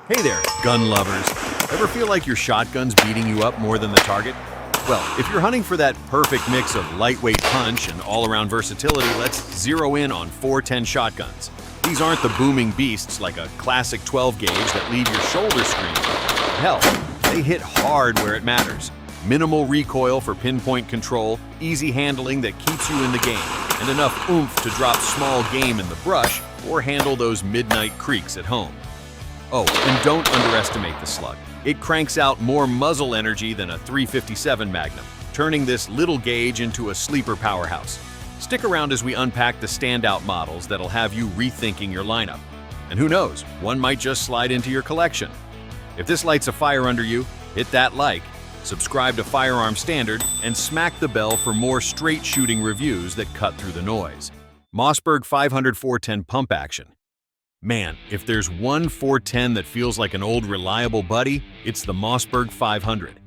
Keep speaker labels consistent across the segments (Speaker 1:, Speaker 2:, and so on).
Speaker 1: Hey there, gun lovers. Ever feel like your shotgun's beating you up more than the target? Well, if you're hunting for that perfect mix of lightweight punch and all-around versatility, let's zero in on 410 shotguns. These aren't the booming beasts like a classic 12 gauge that leave your shoulder screaming. Hell, they hit hard where it matters. Minimal recoil for pinpoint control, easy handling that keeps you in the game, and enough oomph to drop small game in the brush or handle those midnight creaks at home. Oh, and don't underestimate the slug. It cranks out more muzzle energy than a .357 Magnum, turning this little gauge into a sleeper powerhouse. Stick around as we unpack the standout models that'll have you rethinking your lineup. And who knows, one might just slide into your collection. If this lights a fire under you, hit that like, subscribe to Firearms Standard, and smack the bell for more straight shooting reviews that cut through the noise. Mossberg 500 410 pump action. Man, if there's one 410 that feels like an old reliable buddy, it's the Mossberg 500.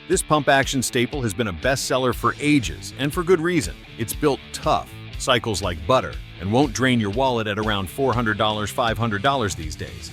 Speaker 1: This pump-action staple has been a bestseller for ages, and for good reason. It's built tough, cycles like butter, and won't drain your wallet at around $400, $500 these days.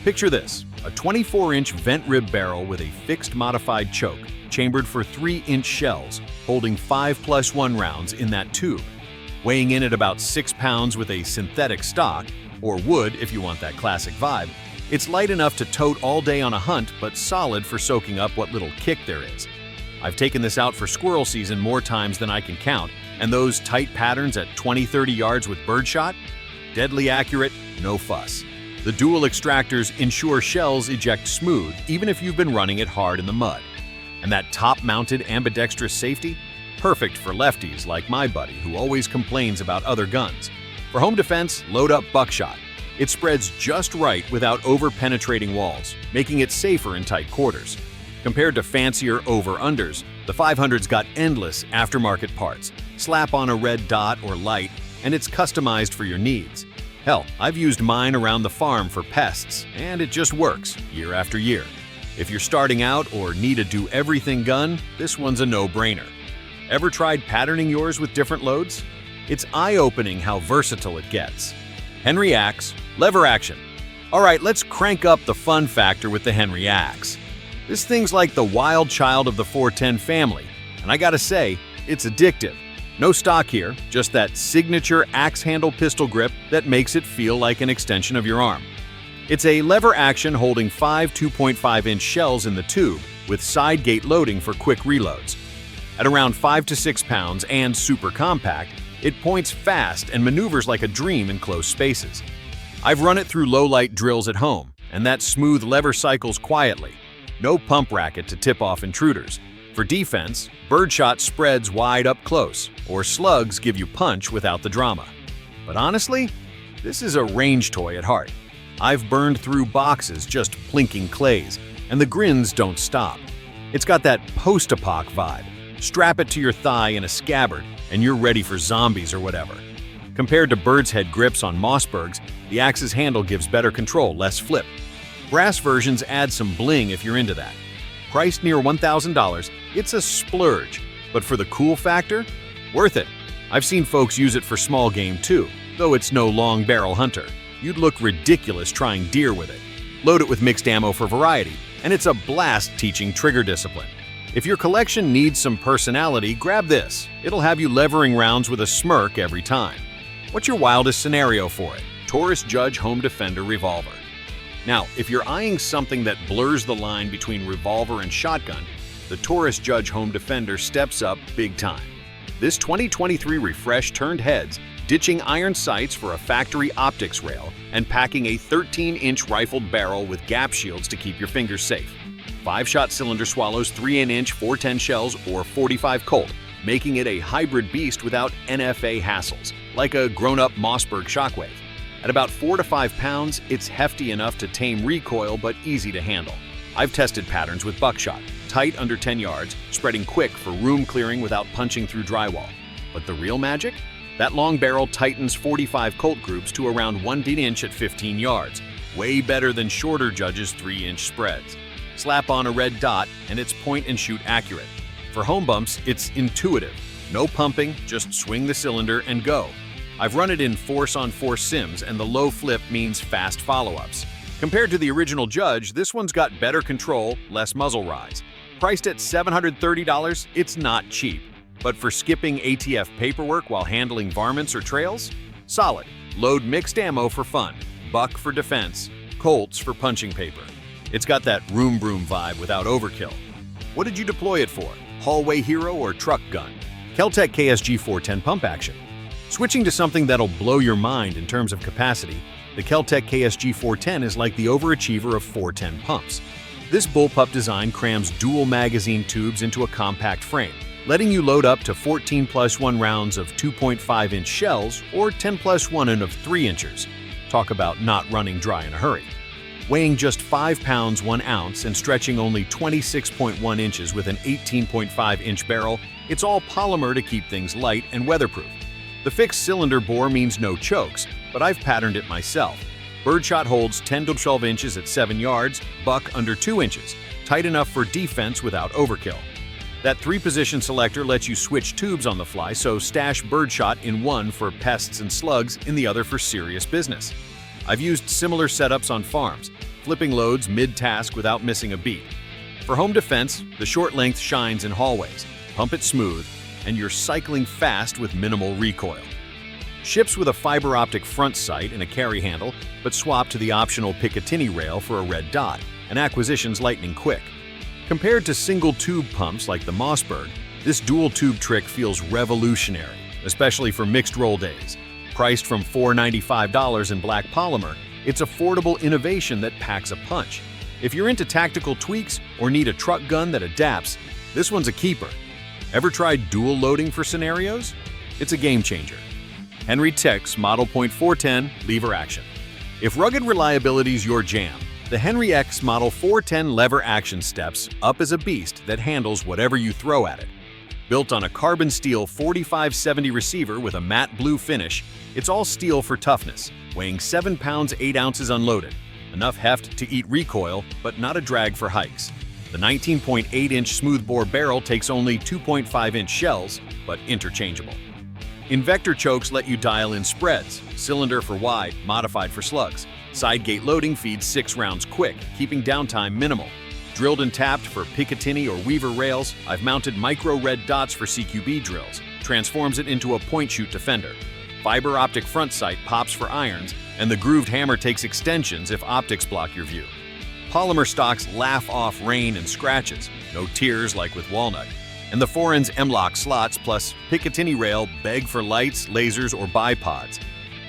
Speaker 1: Picture this, a 24-inch vent rib barrel with a fixed modified choke, chambered for 3-inch shells, holding 5+1 rounds in that tube. Weighing in at about 6 pounds with a synthetic stock, or wood if you want that classic vibe, it's light enough to tote all day on a hunt, but solid for soaking up what little kick there is. I've taken this out for squirrel season more times than I can count, and those tight patterns at 20-30 yards with birdshot? Deadly accurate, no fuss. The dual extractors ensure shells eject smooth, even if you've been running it hard in the mud. And that top-mounted ambidextrous safety? Perfect for lefties like my buddy who always complains about other guns. For home defense, load up buckshot. It spreads just right without over-penetrating walls, making it safer in tight quarters. Compared to fancier over-unders, the 500's got endless aftermarket parts. Slap on a red dot or light, and it's customized for your needs. Hell, I've used mine around the farm for pests, and it just works year after year. If you're starting out or need a do-everything gun, this one's a no-brainer. Ever tried patterning yours with different loads? It's eye-opening how versatile it gets. Henry Axe, lever action. All right, let's crank up the fun factor with the Henry Axe. This thing's like the wild child of the 410 family, and I gotta say, it's addictive. No stock here, just that signature axe handle pistol grip that makes it feel like an extension of your arm. It's a lever action holding 5 2.5-inch shells in the tube with side gate loading for quick reloads. At around 5 to 6 pounds and super compact, it points fast and maneuvers like a dream in close spaces. I've run it through low-light drills at home, and that smooth lever cycles quietly. No pump racket to tip off intruders. For defense, birdshot spreads wide up close, or slugs give you punch without the drama. But honestly, this is a range toy at heart. I've burned through boxes just plinking clays, and the grins don't stop. It's got that post-apoc vibe. Strap it to your thigh in a scabbard, and you're ready for zombies or whatever. Compared to bird's head grips on Mossbergs, the axe's handle gives better control, less flip. Brass versions add some bling if you're into that. Priced near $1,000, it's a splurge, but for the cool factor, worth it. I've seen folks use it for small game too, though it's no long barrel hunter. You'd look ridiculous trying deer with it. Load it with mixed ammo for variety, and it's a blast teaching trigger discipline. If your collection needs some personality, grab this. It'll have you levering rounds with a smirk every time. What's your wildest scenario for it? Taurus Judge Home Defender Revolver. Now, if you're eyeing something that blurs the line between revolver and shotgun, the Taurus Judge Home Defender steps up big time. This 2023 refresh turned heads, ditching iron sights for a factory optics rail and packing a 13-inch rifled barrel with gap shields to keep your fingers safe. 5-shot cylinder swallows 3-inch 410 shells or 45 Colt, making it a hybrid beast without NFA hassles, like a grown-up Mossberg Shockwave. At about 4 to 5 pounds, it's hefty enough to tame recoil but easy to handle. I've tested patterns with buckshot, tight under 10 yards, spreading quick for room clearing without punching through drywall. But the real magic? That long barrel tightens 45 Colt groups to around 1-inch at 15 yards, way better than shorter Judge's 3-inch spreads. Slap on a red dot, and it's point-and-shoot accurate. For home bumps, it's intuitive. No pumping, just swing the cylinder and go. I've run it in force-on-force sims, and the low flip means fast follow-ups. Compared to the original Judge, this one's got better control, less muzzle rise. Priced at $730, it's not cheap. But for skipping ATF paperwork while handling varmints or trails? Solid. Load mixed ammo for fun, buck for defense, Colts for punching paper. It's got that room broom vibe without overkill. What did you deploy it for? Hallway hero or truck gun? Kel-Tec KSG 410 pump action. Switching to something that'll blow your mind in terms of capacity, the Kel-Tec KSG 410 is like the overachiever of 410 pumps. This bullpup design crams dual magazine tubes into a compact frame, letting you load up to 14+1 rounds of 2.5-inch shells or 10+1 of 3 inches. Talk about not running dry in a hurry. Weighing just 5 pounds 1 ounce and stretching only 26.1 inches with an 18.5-inch barrel, it's all polymer to keep things light and weatherproof. The fixed cylinder bore means no chokes, but I've patterned it myself. Birdshot holds 10 to 12 inches at 7 yards, buck under 2 inches, tight enough for defense without overkill. That 3-position selector lets you switch tubes on the fly, so stash birdshot in one for pests and slugs, in the other for serious business. I've used similar setups on farms, flipping loads mid-task without missing a beat. For home defense, the short length shines in hallways, pump it smooth, and you're cycling fast with minimal recoil. Ships with a fiber optic front sight and a carry handle, but swap to the optional Picatinny rail for a red dot, and acquisition's lightning quick. Compared to single tube pumps like the Mossberg, this dual tube trick feels revolutionary, especially for mixed roll days. Priced from $495 in black polymer, it's affordable innovation that packs a punch. If you're into tactical tweaks or need a truck gun that adapts, this one's a keeper. Ever tried dual loading for scenarios? It's a game changer. Henry Tech's Model .410 lever action. If rugged reliability's your jam, the Henry X Model 410 lever action steps up as a beast that handles whatever you throw at it. Built on a carbon steel 4570 receiver with a matte blue finish, it's all steel for toughness, weighing 7 pounds 8 ounces unloaded. Enough heft to eat recoil, but not a drag for hikes. The 19.8-inch smoothbore barrel takes only 2.5-inch shells, but interchangeable. Invector chokes let you dial in spreads, cylinder for wide, modified for slugs. Side gate loading feeds 6 rounds quick, keeping downtime minimal. Drilled and tapped for Picatinny or Weaver rails, I've mounted micro red dots for CQB drills, transforms it into a point-shoot defender. Fiber optic front sight pops for irons, and the grooved hammer takes extensions if optics block your view. Polymer stocks laugh off rain and scratches, no tears like with walnut. And the 4-ends M-lock slots plus Picatinny rail beg for lights, lasers, or bipods.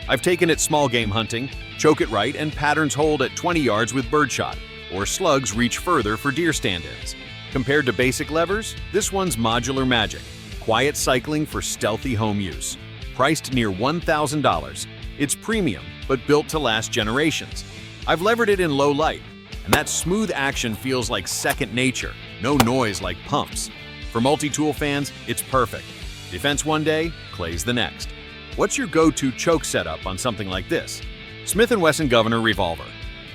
Speaker 1: I've taken it small game hunting, choke it right, and patterns hold at 20 yards with birdshot, or slugs reach further for deer stand-ins. Compared to basic levers, this one's modular magic. Quiet cycling for stealthy home use. Priced near $1,000. It's premium, but built to last generations. I've levered it in low light, and that smooth action feels like second nature, no noise like pumps. For multi-tool fans, it's perfect. Defense one day, clays the next. What's your go-to choke setup on something like this? Smith & Wesson Governor Revolver.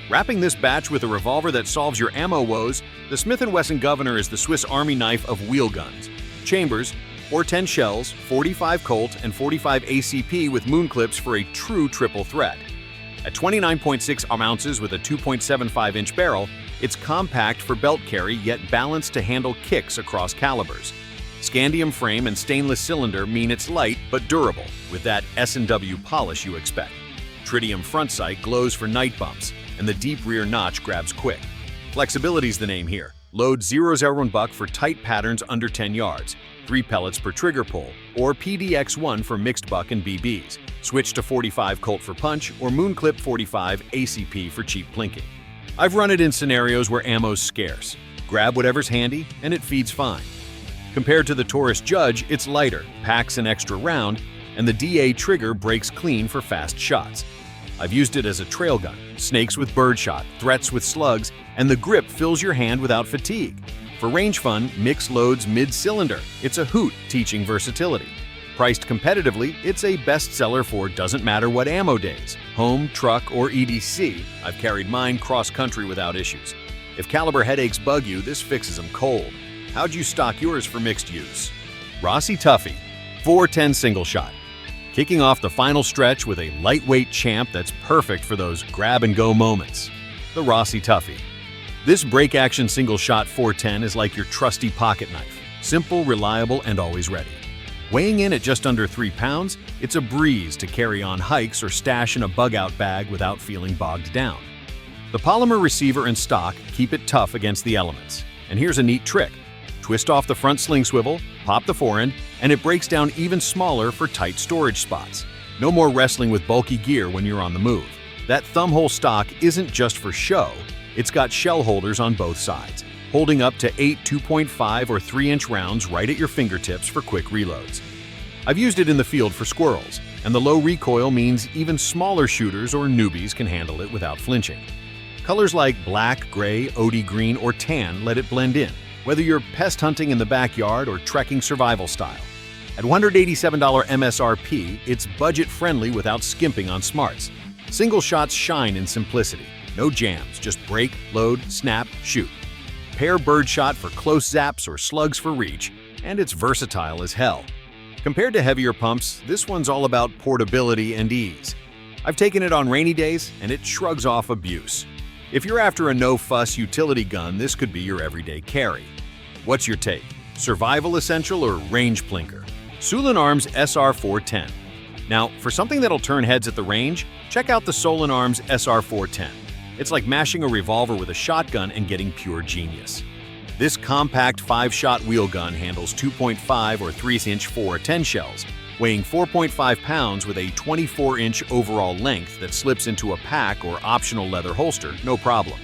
Speaker 1: Wrapping this batch with a revolver that solves your ammo woes, the Smith & Wesson Governor is the Swiss Army knife of wheel guns. Chambers, 410 shells, 45 Colt, and 45 ACP with moon clips for a true triple threat. At 29.6 ounces with a 2.75-inch barrel, it's compact for belt carry yet balanced to handle kicks across calibers. Scandium frame and stainless cylinder mean it's light but durable, with that S&W polish you expect. Tritium front sight glows for night bumps, and the deep rear notch grabs quick. Flexibility's the name here. Load 001 buck for tight patterns under 10 yards, 3 pellets per trigger pull, or PDX1 for mixed buck and BBs. Switch to 45 Colt for punch, or Moonclip 45 ACP for cheap plinking. I've run it in scenarios where ammo's scarce. Grab whatever's handy, and it feeds fine. Compared to the Taurus Judge, it's lighter, packs an extra round, and the DA trigger breaks clean for fast shots. I've used it as a trail gun, snakes with birdshot, threats with slugs, and the grip fills your hand without fatigue. For range fun, mix loads mid-cylinder. It's a hoot teaching versatility. Priced competitively, it's a bestseller for doesn't matter what ammo days. Home, truck, or EDC, I've carried mine cross-country without issues. If caliber headaches bug you, this fixes them cold. How'd you stock yours for mixed use? Rossi Tuffy, 410 single shot. Kicking off the final stretch with a lightweight champ that's perfect for those grab-and-go moments. the Rossi Tuffy. This break-action single-shot 410 is like your trusty pocket knife, simple, reliable, and always ready. Weighing in at just under 3 pounds, it's a breeze to carry on hikes or stash in a bug-out bag without feeling bogged down. The polymer receiver and stock keep it tough against the elements. And here's a neat trick. Twist off the front sling swivel, pop the forend, and it breaks down even smaller for tight storage spots. No more wrestling with bulky gear when you're on the move. That thumbhole stock isn't just for show, it's got shell holders on both sides, holding up to 8 2.5 or 3-inch rounds right at your fingertips for quick reloads. I've used it in the field for squirrels, and the low recoil means even smaller shooters or newbies can handle it without flinching. Colors like black, gray, OD green, or tan let it blend in, whether you're pest hunting in the backyard or trekking survival style. At $187 MSRP, it's budget-friendly without skimping on smarts. Single shots shine in simplicity. No jams, just break, load, snap, shoot. Pair birdshot for close zaps or slugs for reach, and it's versatile as hell. Compared to heavier pumps, this one's all about portability and ease. I've taken it on rainy days, and it shrugs off abuse. If you're after a no-fuss utility gun, this could be your everyday carry. What's your take? Survival essential or range plinker? Sulun Arms SR410. Now, for something that'll turn heads at the range, check out the Sulun Arms SR410. It's like mashing a revolver with a shotgun and getting pure genius. This compact 5-shot wheel gun handles 2.5 or 3-inch 410 shells, weighing 4.5 pounds with a 24-inch overall length that slips into a pack or optional leather holster, no problem.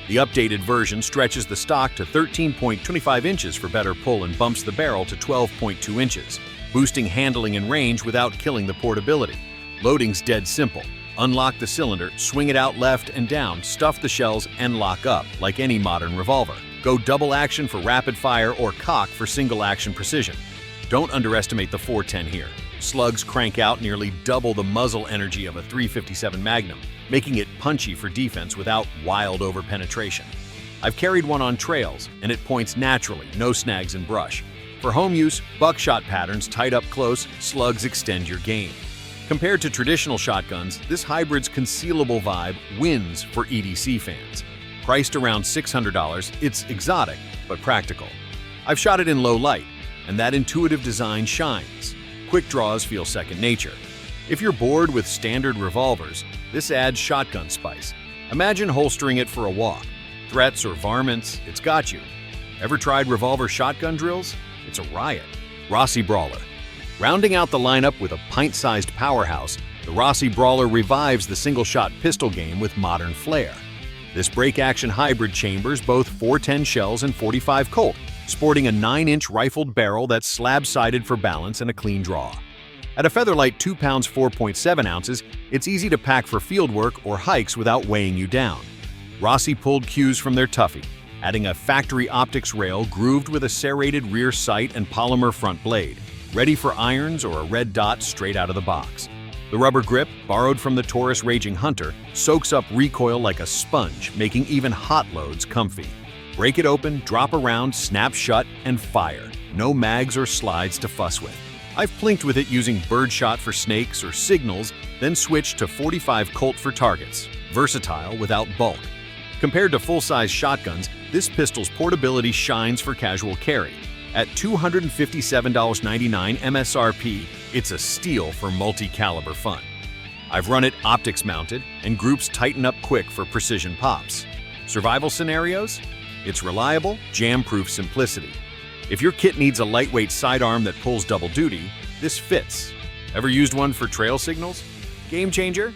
Speaker 1: The updated version stretches the stock to 13.25 inches for better pull and bumps the barrel to 12.2 inches, boosting handling and range without killing the portability. Loading's dead simple. Unlock the cylinder, swing it out left and down, stuff the shells, and lock up, like any modern revolver. Go double action for rapid fire or cock for single action precision. Don't underestimate the 410 here. Slugs crank out nearly double the muzzle energy of a .357 Magnum, making it punchy for defense without wild over-penetration. I've carried one on trails, and it points naturally, no snags in brush. For home use, buckshot patterns tight up close, slugs extend your game. Compared to traditional shotguns, this hybrid's concealable vibe wins for EDC fans. Priced around $600, it's exotic, but practical. I've shot it in low light, and that intuitive design shines. Quick draws feel second nature. If you're bored with standard revolvers, this adds shotgun spice. Imagine holstering it for a walk. Threats or varmints, it's got you. Ever tried revolver shotgun drills? It's a riot. Rossi Brawle. Rounding out the lineup with a pint-sized powerhouse, the Rossi Brawle revives the single-shot pistol game with modern flair. This break-action hybrid chambers both 410 shells and .45 Colt, sporting a 9-inch rifled barrel that's slab-sided for balance and a clean draw. At a featherlight 2 pounds 4.7 ounces, it's easy to pack for fieldwork or hikes without weighing you down. Rossi pulled cues from their Tuffy, adding a factory optics rail grooved with a serrated rear sight and polymer front blade, ready for irons or a red dot straight out of the box. The rubber grip, borrowed from the Taurus Raging Hunter, soaks up recoil like a sponge, making even hot loads comfy. Break it open, drop a round, snap shut, and fire. No mags or slides to fuss with. I've plinked with it using birdshot for snakes or signals, then switched to .45 Colt for targets. Versatile without bulk. Compared to full-size shotguns, this pistol's portability shines for casual carry. At $257.99 MSRP, it's a steal for multi-caliber fun. I've run it optics mounted, and groups tighten up quick for precision pops. Survival scenarios? It's reliable, jam-proof simplicity. If your kit needs a lightweight sidearm that pulls double duty, this fits. Ever used one for trail signals? Game changer?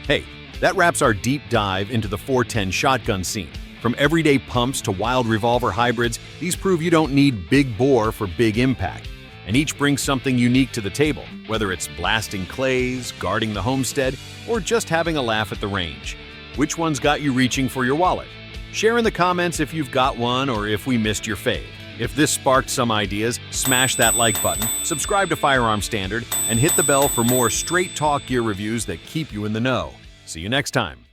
Speaker 1: Hey, that wraps our deep dive into the 410 shotgun scene. From everyday pumps to wild revolver hybrids, these prove you don't need big bore for big impact. And each brings something unique to the table, whether it's blasting clays, guarding the homestead, or just having a laugh at the range. Which one's got you reaching for your wallet? Share in the comments if you've got one or if we missed your fave. If this sparked some ideas, smash that like button, subscribe to Firearms Standard, and hit the bell for more straight talk gear reviews that keep you in the know. See you next time.